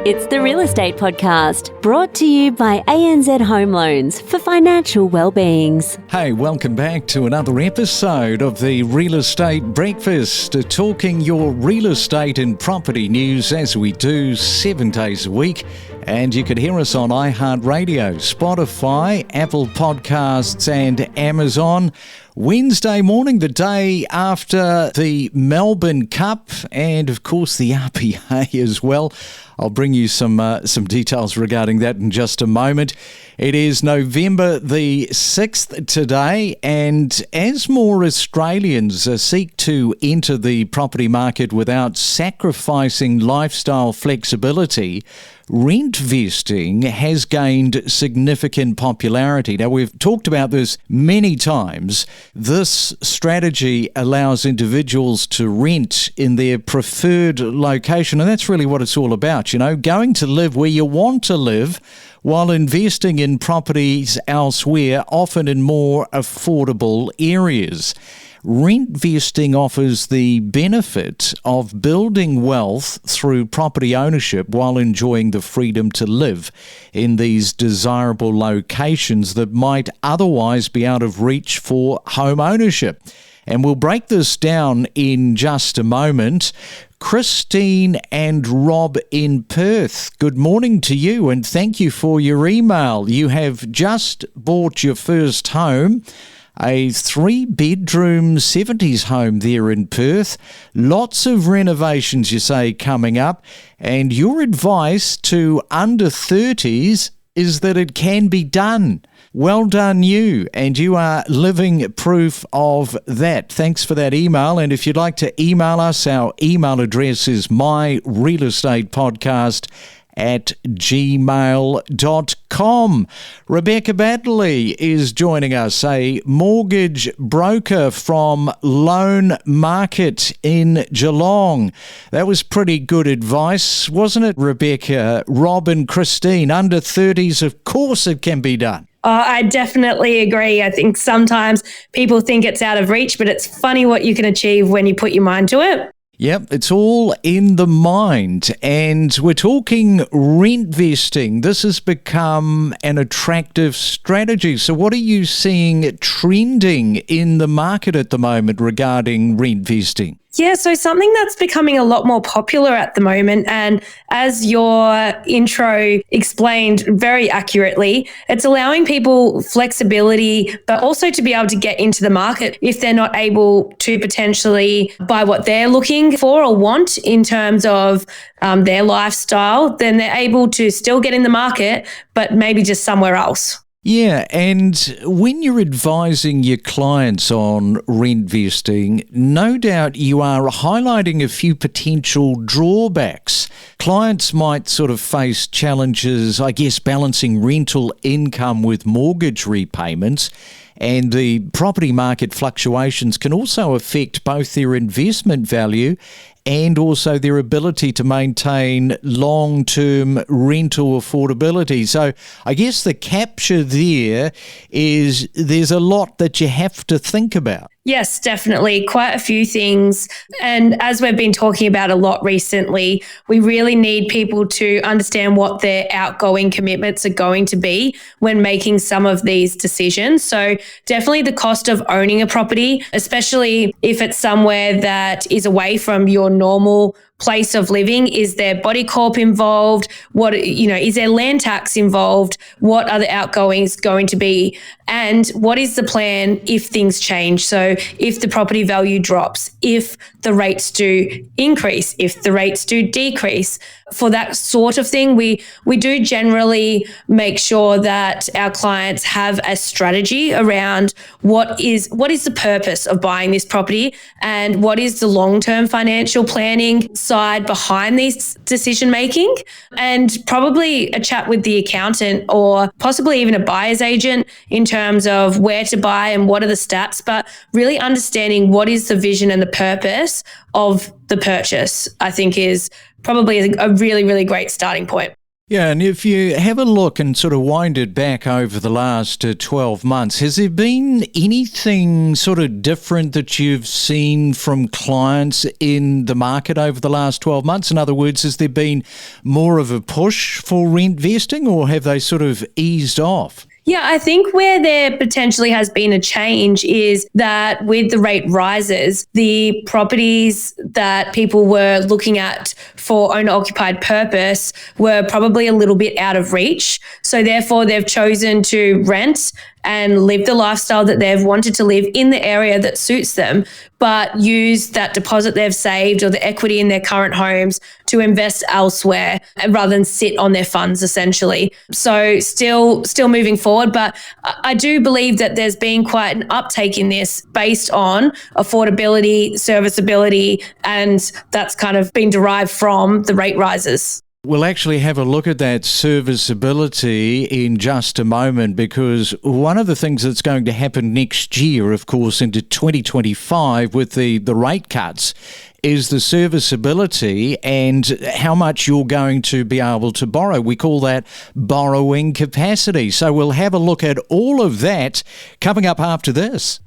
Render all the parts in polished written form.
It's the Real Estate Podcast, brought to you by ANZ Home Loans for financial well-beings. Hey, welcome back to another episode of the Real Estate Breakfast, talking your real estate and property news as we do 7 days a week. And you can hear us on iHeartRadio, Spotify, Apple Podcasts and Amazon. Wednesday morning, the day after the Melbourne Cup and, of course, the RPA as well. I'll bring you some details regarding that in just a moment. It is November the 6th today, and as more Australians seek to enter the property market without sacrificing lifestyle flexibility, rentvesting has gained significant popularity. Now, we've talked about this many times. This strategy allows individuals to rent in their preferred location, and that's really what it's all about, you know, going to live where you want to live while investing in properties elsewhere, often in more affordable areas. Rentvesting offers the benefit of building wealth through property ownership while enjoying the freedom to live in these desirable locations that might otherwise be out of reach for home ownership. And we'll break this down in just a moment. Christine and Rob in Perth, good morning to you and thank you for your email. You have just bought your first home, a 3-bedroom 70s home there in Perth. Lots of renovations, you say, coming up. And your advice to under 30s is that it can be done. Well done you, and you are living proof of that. Thanks for that email, and if you'd like to email us, our email address is myrealestatepodcast@gmail.com. Rebecca Baddaley is joining us, a mortgage broker from Loan Market in Geelong. That was pretty good advice, wasn't it, Rebecca? Rob and Christine, under 30s, of course it can be done. I definitely agree. I think sometimes people think it's out of reach, but it's funny what you can achieve when you put your mind to it. Yep, it's all in the mind, and we're talking rentvesting. This has become an attractive strategy. So what are you seeing trending in the market at the moment regarding rentvesting? Yeah, so something that's becoming a lot more popular at the moment, and as your intro explained very accurately, it's allowing people flexibility, but also to be able to get into the market if they're not able to potentially buy what they're looking for or want in terms of their lifestyle, then they're able to still get in the market, but maybe just somewhere else. Yeah, and when you're advising your clients on rentvesting, no doubt you are highlighting a few potential drawbacks. Clients might sort of face challenges, I guess, balancing rental income with mortgage repayments, and the property market fluctuations can also affect both their investment value and also their ability to maintain long-term rental affordability. So I guess the capture there is there's a lot that you have to think about. Yes, definitely. Quite a few things. And as we've been talking about a lot recently, we really need people to understand what their outgoing commitments are going to be when making some of these decisions. So definitely the cost of owning a property, especially if it's somewhere that is away from your normal place of living. Is there body corp involved? Is there land tax involved? What are the outgoings going to be? And what is the plan if things change? So if the property value drops, if the rates do increase, if the rates do decrease, for that sort of thing, we do generally make sure that our clients have a strategy around what is the purpose of buying this property and what is the long-term financial planning side behind these decision making, and probably a chat with the accountant or possibly even a buyer's agent in terms of where to buy and what are the stats, but really understanding what is the vision and the purpose of the purchase, I think is probably a really, really great starting point. Yeah, and if you have a look and sort of wind it back over the last 12 months, has there been anything sort of different that you've seen from clients in the market over the last 12 months? In other words, has there been more of a push for Rentvesting, or have they sort of eased off? Yeah, I think where there potentially has been a change is that with the rate rises, the properties that people were looking at for owner-occupied purpose were probably a little bit out of reach. So therefore, they've chosen to rent and live the lifestyle that they've wanted to live in the area that suits them, but use that deposit they've saved or the equity in their current homes to invest elsewhere rather than sit on their funds, essentially. So still moving forward, but I do believe that there's been quite an uptake in this based on affordability, serviceability, and that's kind of been derived from the rate rises. We'll actually have a look at that serviceability in just a moment, because one of the things that's going to happen next year, of course, into 2025 with the rate cuts, is the serviceability and how much you're going to be able to borrow. We call that borrowing capacity. So we'll have a look at all of that coming up after this.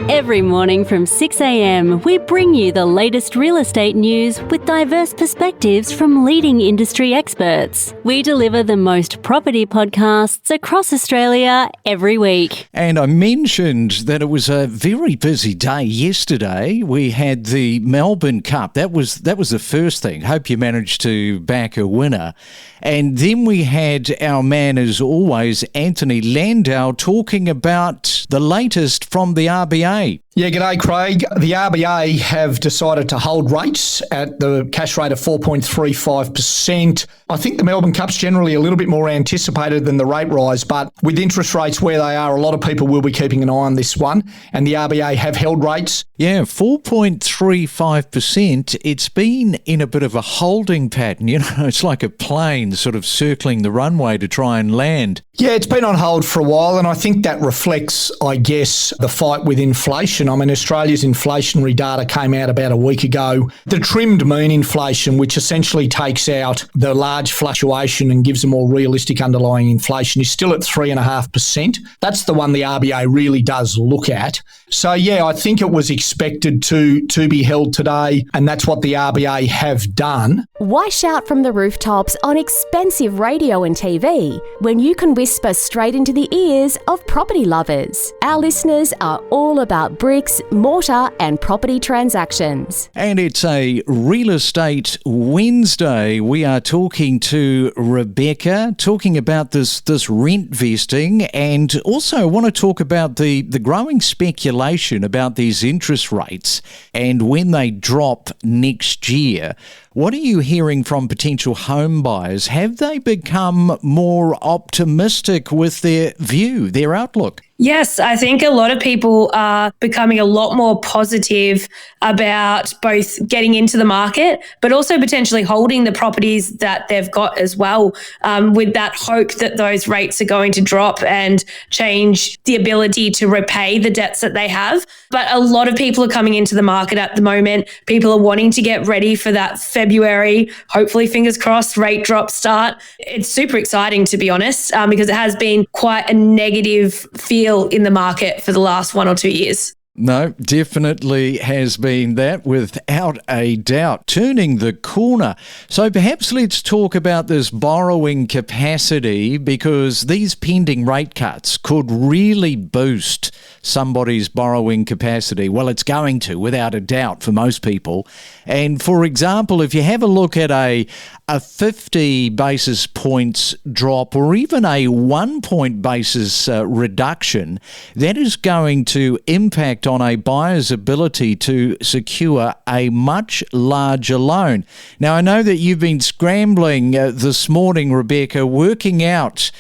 Every morning from 6 a.m, we bring you the latest real estate news with diverse perspectives from leading industry experts. We deliver the most property podcasts across Australia every week. And I mentioned that it was a very busy day yesterday. We had the Melbourne Cup. That was the first thing. Hope you managed to back a winner. And then we had our man, as always, Anthony Landau, talking about the latest from the RBA. Yeah, g'day, Craig. The RBA have decided to hold rates at the cash rate of 4.35%. I think the Melbourne Cup's generally a little bit more anticipated than the rate rise, but with interest rates where they are, a lot of people will be keeping an eye on this one, and the RBA have held rates. Yeah, 4.35%. It's been in a bit of a holding pattern. You know, it's like a plane sort of circling the runway to try and land. Yeah, it's been on hold for a while, and I think that reflects, I guess, the fight with inflation. I mean, Australia's inflationary data came out about a week ago. The trimmed mean inflation, which essentially takes out the large fluctuation and gives a more realistic underlying inflation, is still at 3.5%. That's the one the RBA really does look at. So, yeah, I think it was expected to be held today, and that's what the RBA have done. Why shout from the rooftops on expensive radio and TV when you can whisper straight into the ears of property lovers? Our listeners are all about bricks, mortar and property transactions. And it's a Real Estate Wednesday. We are talking to Rebecca, talking about this rentvesting, and also want to talk about the growing speculation about these interest rates and when they drop next year. What are you hearing from potential home buyers? Have they become more optimistic with their view, their outlook? Yes, I think a lot of people are becoming a lot more positive about both getting into the market, but also potentially holding the properties that they've got as well, with that hope that those rates are going to drop and change the ability to repay the debts that they have. But a lot of people are coming into the market at the moment. People are wanting to get ready for that February, hopefully, fingers crossed, rate drop start. It's super exciting, to be honest, because it has been quite a negative feel in the market for the last 1 or 2 years. No, definitely has been that, without a doubt. Turning the corner. So perhaps let's talk about this borrowing capacity, because these pending rate cuts could really boost somebody's borrowing capacity. Well, it's going to, without a doubt, for most people. And for example, if you have a look at a 50 basis points drop or even a 1 point basis reduction, that is going to impact on a buyer's ability to secure a much larger loan. Now, I know that you've been scrambling this morning, Rebecca, working out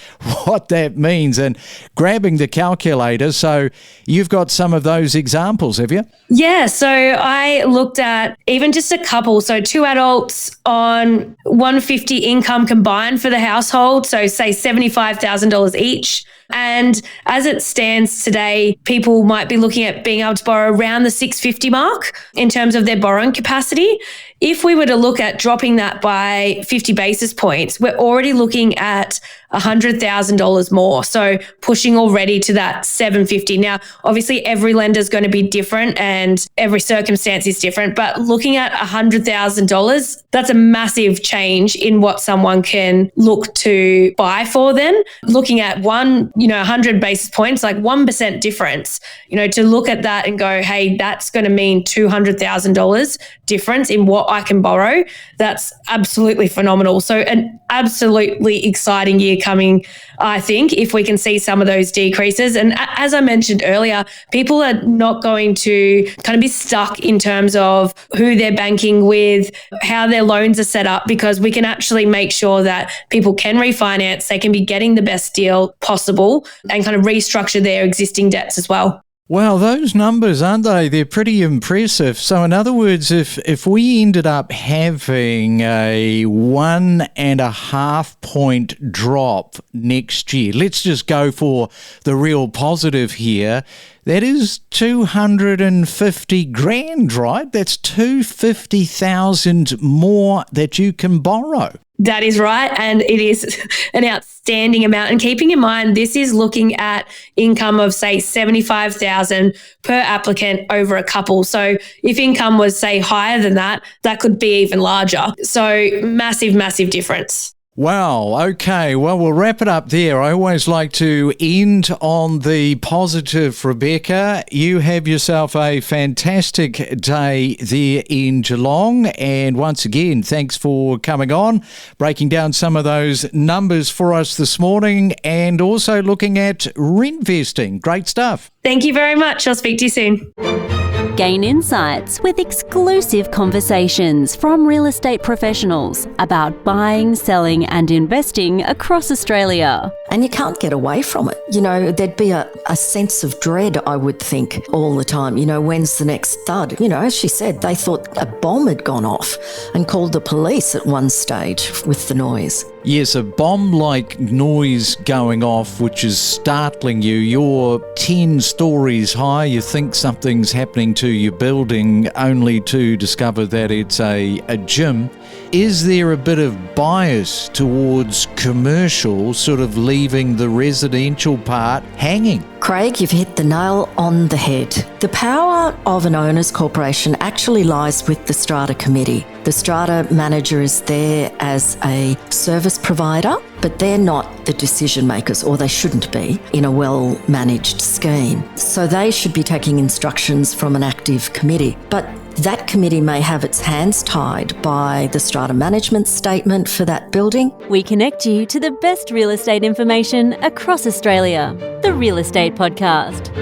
what that means and grabbing the calculator. So you've got some of those examples, have you? Yeah, so I looked at even just a couple. So 2 adults on 150 income combined for the household. So say $75,000 each. And as it stands today, people might be looking at being being able to borrow around the 650 mark in terms of their borrowing capacity. If we were to look at dropping that by 50 basis points, we're already looking at $100,000 more. So pushing already to that 750. Now, obviously every lender is going to be different and every circumstance is different, but looking at $100,000, that's a massive change in what someone can look to buy for then. Looking at 100 basis points, like 1% difference, to look at that and go, hey, that's going to mean $200,000 difference in what I can borrow. That's absolutely phenomenal. So an absolutely exciting year coming, I think, if we can see some of those decreases. And as I mentioned earlier, people are not going to kind of be stuck in terms of who they're banking with, how their loans are set up, because we can actually make sure that people can refinance, they can be getting the best deal possible and kind of restructure their existing debts as well. Well, those numbers, aren't they? They're pretty impressive. So in other words, if we ended up having a 1.5 point drop next year, let's just go for the real positive here, that is 250 grand, right? That's 250,000 more that you can borrow. That is right. And it is an outstanding amount. And keeping in mind, this is looking at income of, say, $75,000 per applicant over a couple. So if income was, say, higher than that, that could be even larger. So massive, massive difference. Wow. Okay. Well, we'll wrap it up there. I always like to end on the positive, Rebecca. You have yourself a fantastic day there in Geelong. And once again, thanks for coming on, breaking down some of those numbers for us this morning and also looking at Rentvesting. Great stuff. Thank you very much. I'll speak to you soon. Gain insights with exclusive conversations from real estate professionals about buying, selling and investing across Australia. And you can't get away from it. There'd be a sense of dread, I would think, all the time. When's the next thud? As she said, they thought a bomb had gone off and called the police at one stage with the noise. Yes, a bomb-like noise going off, which is startling you. You're 10 stories high. You think something's happening to your building only to discover that it's a gym. Is there a bit of bias towards commercial, sort of leaving the residential part hanging? Craig, you've hit the nail on the head. The power of an owners' corporation actually lies with the strata committee. The strata manager is there as a service provider, but they're not the decision makers, or they shouldn't be, in a well-managed scheme. So they should be taking instructions from an active committee. But that committee may have its hands tied by the strata management statement for that building. We connect you to the best real estate information across Australia. The Real Estate Podcast.